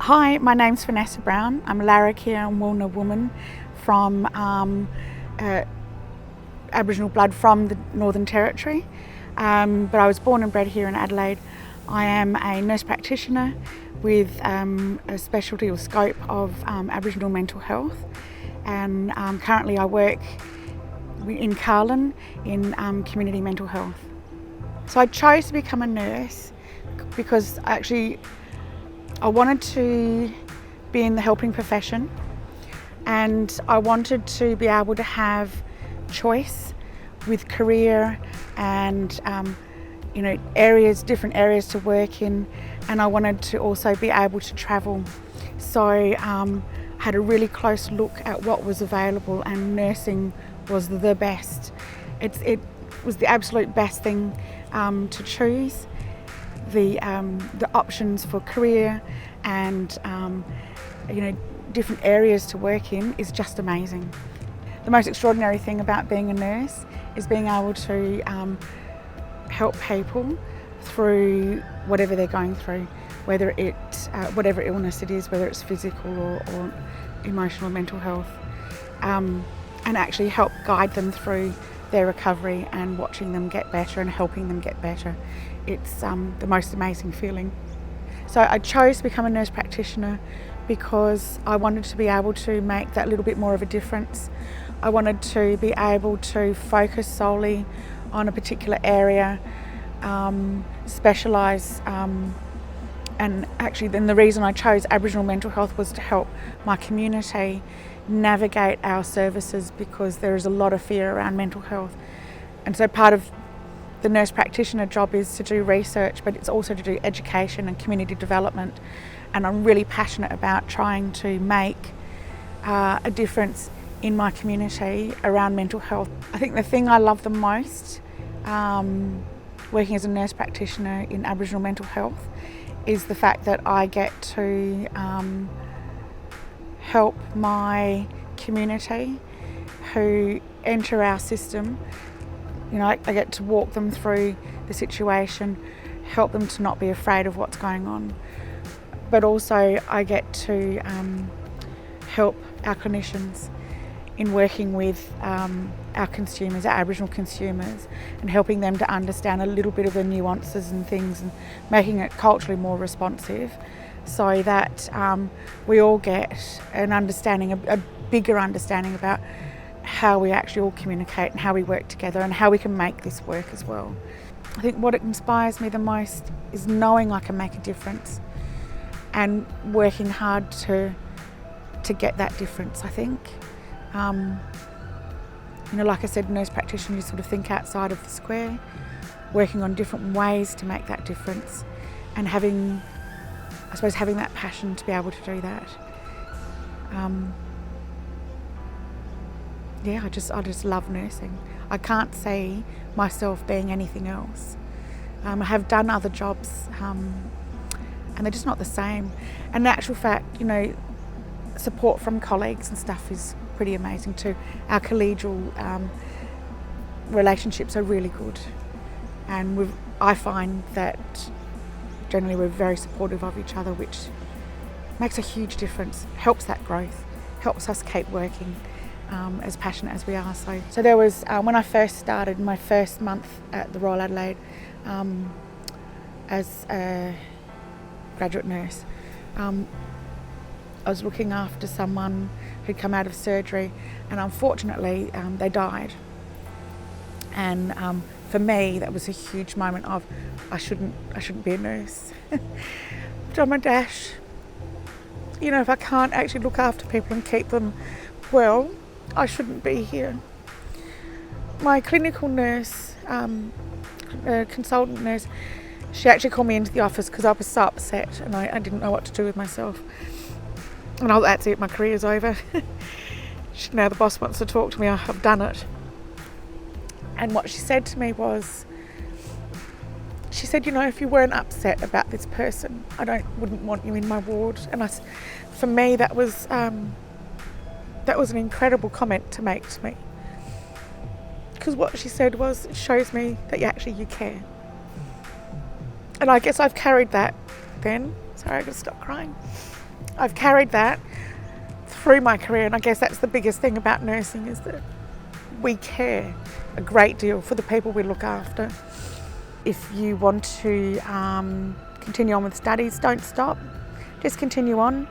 Hi, my name's Vanessa Browne. I'm a Larrakia and Woolner woman from Aboriginal blood from the Northern Territory, but I was born and bred here in Adelaide. I am a nurse practitioner with a specialty or scope of Aboriginal mental health, and currently I work in Carlin in community mental health. So I chose to become a nurse because I wanted to be in the helping profession, and I wanted to be able to have choice with career and different areas to work in, and I wanted to also be able to travel. So I had a really close look at what was available, and nursing was the best. It was the absolute best thing to choose. The options for career and different areas to work in is just amazing. The most extraordinary thing about being a nurse is being able to help people through whatever they're going through, whether it's whatever illness it is, whether it's physical or emotional mental health, and actually help guide them through their recovery and watching them get better and helping them get better. It's the most amazing feeling. So I chose to become a nurse practitioner because I wanted to be able to make that little bit more of a difference. I wanted to be able to focus solely on a particular area, specialise, and actually then the reason I chose Aboriginal mental health was to help my community navigate our services, because there is a lot of fear around mental health. And so part of the nurse practitioner job is to do research, but it's also to do education and community development. And I'm really passionate about trying to make a difference in my community around mental health. I think the thing I love the most working as a nurse practitioner in Aboriginal mental health is the fact that I get to help my community who enter our system. I get to walk them through the situation, help them to not be afraid of what's going on, but also I get to help our clinicians in working with our consumers, our Aboriginal consumers, and helping them to understand a little bit of the nuances and things, and making it culturally more responsive, so that we all get an understanding, a bigger understanding about how we actually all communicate and how we work together and how we can make this work as well. I think what inspires me the most is knowing I can make a difference and working hard to get that difference, I think. Like I said, nurse practitioner, you sort of think outside of the square, working on different ways to make that difference, and having that passion to be able to do that. I just love nursing. I can't see myself being anything else. I have done other jobs, and they're just not the same. And in actual fact, support from colleagues and stuff is pretty amazing too. Our collegial relationships are really good, and I find that generally we're very supportive of each other, which makes a huge difference, helps that growth, helps us keep working as passionate as we are. So there was, when I first started, my first month at the Royal Adelaide as a graduate nurse, I was looking after someone who'd come out of surgery, and unfortunately they died. And for me, that was a huge moment of I shouldn't be a nurse. Done my dash. If I can't actually look after people and keep them well, I shouldn't be here. My clinical nurse, consultant nurse, she actually called me into the office because I was so upset and I didn't know what to do with myself. And that's it, my career's over. Now the boss wants to talk to me, I've done it. And what she said to me was, she said, if you weren't upset about this person, I wouldn't want you in my ward. And for me, that was an incredible comment to make to me. Because what she said was, it shows me that you care. And I guess I've carried that then. Sorry, I gotta stop crying. I've carried that through my career, and I guess that's the biggest thing about nursing, is that we care a great deal for the people we look after. If you want to continue on with studies, don't stop, just continue on,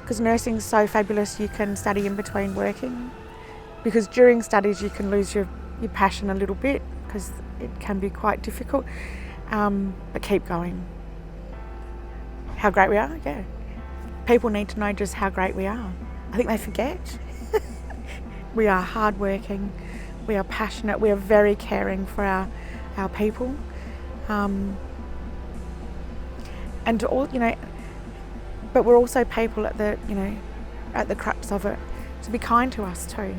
because nursing's so fabulous. You can study in between working, because during studies you can lose your passion a little bit, because it can be quite difficult, but keep going. How great we are, yeah. People need to know just how great we are. I think they forget. We are hardworking, we are passionate, we are very caring for our people. And all, but we're also people at the crux of it. So be kind to us too.